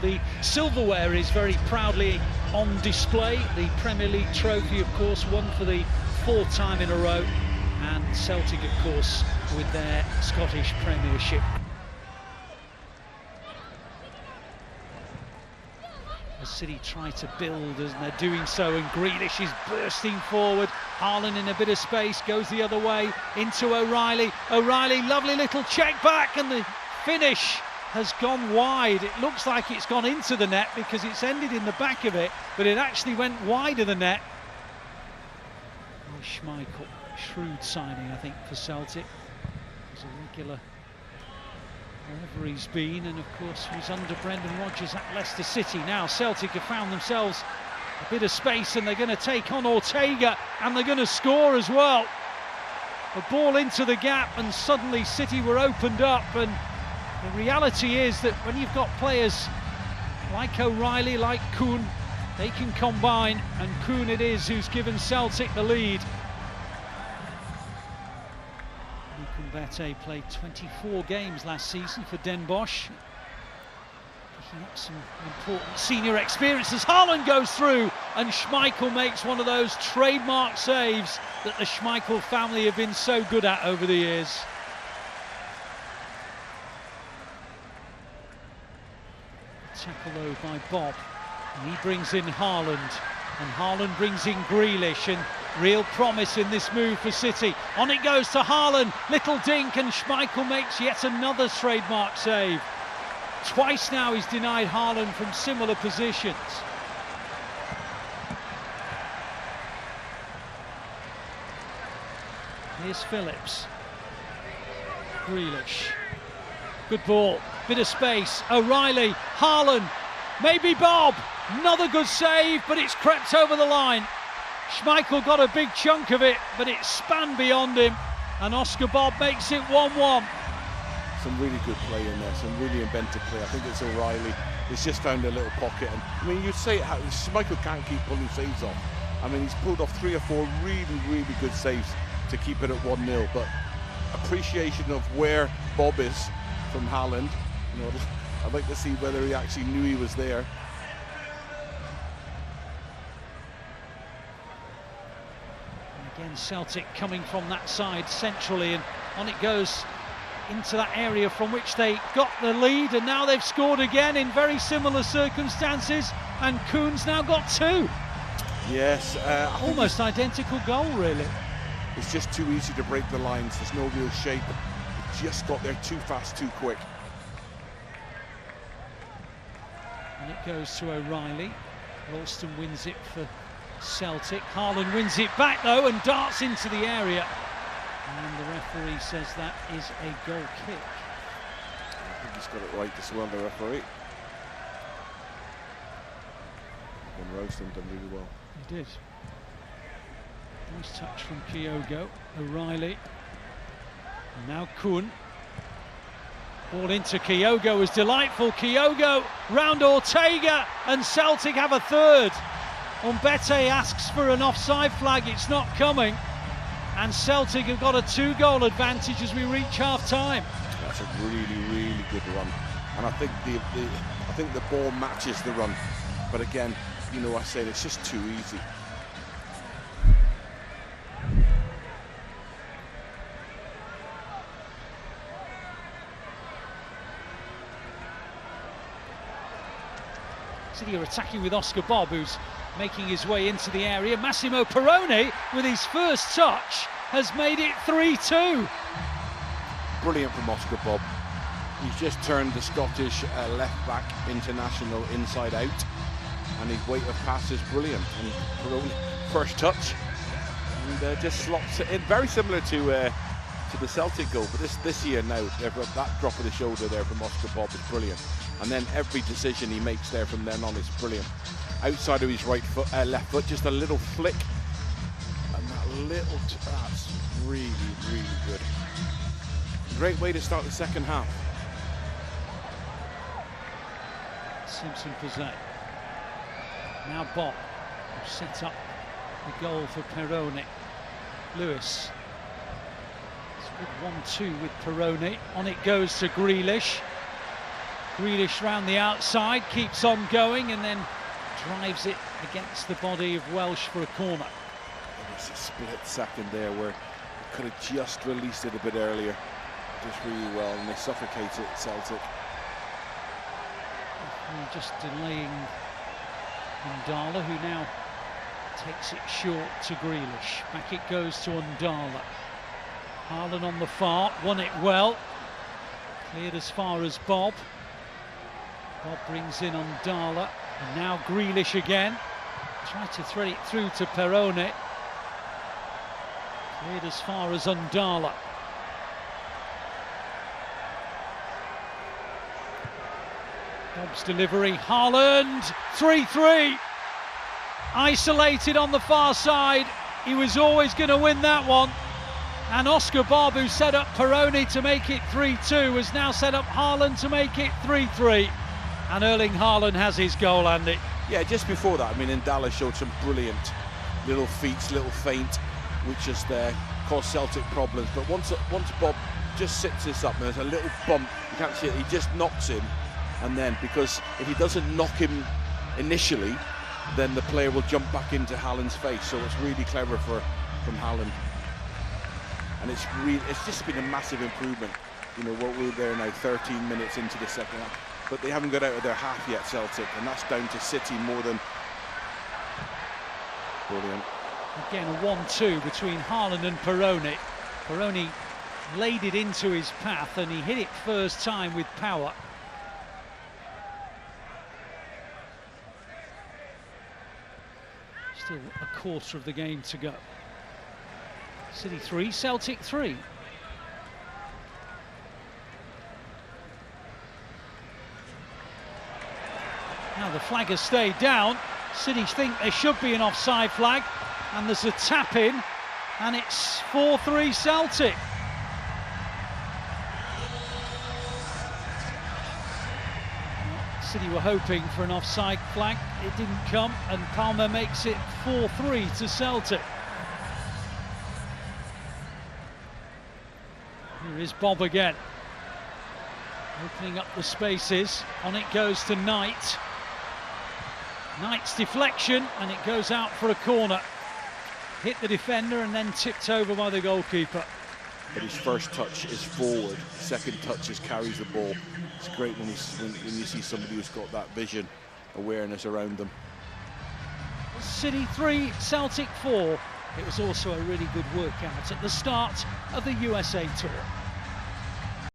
The silverware is very proudly on display. The Premier League trophy, of course, won for the 4th time in a row. And Celtic, of course, with their Scottish Premiership. As City try to build, and they're doing so, and Grealish is bursting forward. Haaland in a bit of space, goes the other way into O'Reilly. O'Reilly, lovely little check back, and the finish has gone wide. It looks like it's gone into the net because it's ended in the back of it, but it actually went wide of the net. Oh, Schmeichel, shrewd signing, I think, for Celtic. He's a regular wherever he's been, and of course was under Brendan Rodgers at Leicester City. Now Celtic have found themselves a bit of space, and they're going to take on Ortega, and they're going to score as well. A ball into the gap, and suddenly City were opened up. And the reality is that when you've got players like O'Reilly, like Kuhn, they can combine, and Kuhn it is who's given Celtic the lead. Bete played 24 games last season for Den Bosch. Picking up some important senior experiences. Haaland goes through, and Schmeichel makes one of those trademark saves that the Schmeichel family have been so good at over the years. Tackle though by Bobb, and he brings in Haaland, and Haaland brings in Grealish, and real promise in this move for City. On it goes to Haaland, little dink, and Schmeichel makes yet another trademark save. Twice now he's denied Haaland from similar positions. Here's Phillips. Grealish. Good ball, bit of space. O'Reilly, Haaland, maybe Bobb. Another good save, but it's crept over the line. Schmeichel got a big chunk of it, but it spanned beyond him, and Oscar Bobb makes it 1-1. Some really good play in there, some really inventive play. I think it's O'Reilly. He's just found a little pocket, and I mean, you'd say Schmeichel can't keep pulling saves off. I mean, he's pulled off 3 or 4 really good saves to keep it at 1-0. But appreciation of where Bobb is from Haaland. You know, I'd like to see whether he actually knew he was there. Again, Celtic coming from that side centrally, and on it goes into that area from which they got the lead, and now they've scored again in very similar circumstances, and Kuhn's now got 2. Yes. Almost identical goal, really. It's just too easy to break the lines. There's no real shape. It just got there too fast, too quick. And it goes to O'Reilly. Ralston wins it for Celtic. Haaland wins it back though and darts into the area, and the referee says that is a goal kick. I think he's got it right as well, the referee. And Ralston done really well. He did. Nice touch from Kyogo. O'Reilly. And now Kuhn. Ball into Kyogo was delightful. Kyogo round Ortega, and Celtic have a third. Umbete asks for an offside flag, it's not coming, and Celtic have got a 2-goal advantage as we reach half-time. That's a really good run, and I think the ball matches the run, but again, you know, I said it's just too easy. City are attacking with Oscar Bobb, who's making his way into the area. Maximo Perone, with his first touch, has made it 3-2. Brilliant from Oscar Bobb. He's just turned the Scottish left-back international inside out, and his weight of pass is brilliant. And Perone, first touch, and just slots it in. Very similar to the Celtic goal, but this year now, that drop of the shoulder there from Oscar Bobb is brilliant. And then every decision he makes there from then on is brilliant. Outside of his right foot, left foot, just a little flick, and that's really good. Great way to start the second half. Simpson Pizzet. Now Bobb, who set up the goal for Perone. Lewis. It's a good 1-2 with Perone. On it goes to Grealish. Grealish round the outside, keeps on going and then drives it against the body of Welsh for a corner. It's a split second there where they could have just released it a bit earlier. Just really well, and they suffocate it, Celtic. Just delaying Undala, who now takes it short to Grealish. Back it goes to Undala. Haaland on the far, won it well. Cleared as far as Bobb. Bobb brings in Undala, and now Grealish again. Tried to thread it through to Perrone. Cleared as far as Undala. Bobb's delivery, Haaland, 3-3. Isolated on the far side, he was always going to win that one. And Oscar Bobb, who set up Perone to make it 3-2, has now set up Haaland to make it 3-3. And Erling Haaland has his goal, Andy. Yeah, just before that, I mean, Undala showed some brilliant little feats, little feint, which just caused Celtic problems. But once Bobb just sits this up, and there's a little bump, you can't see it, he just knocks him. And then, because if he doesn't knock him initially, then the player will jump back into Haaland's face. So it's really clever from Haaland. And it's just been a massive improvement. You know, what we're there now, 13 minutes into the second half. But they haven't got out of their half yet, Celtic. And that's down to City more than... Brilliant. Again, a 1-2 between Haaland and Perone. Perone laid it into his path and he hit it first time with power. Still a quarter of the game to go. City 3, Celtic 3. Now the flag has stayed down. City think there should be an offside flag, and there's a tap in, and it's 4-3 Celtic. City were hoping for an offside flag, it didn't come, and Palma makes it 4-3 to Celtic. Here is Bobb again, opening up the spaces. On it goes to Knight. Knight's deflection, and it goes out for a corner. Hit the defender and then tipped over by the goalkeeper. But his first touch is forward, second touch is carries the ball. It's great when you see somebody who's got that vision, awareness around them. City 3, Celtic 4. It was also a really good workout at the start of the USA Tour.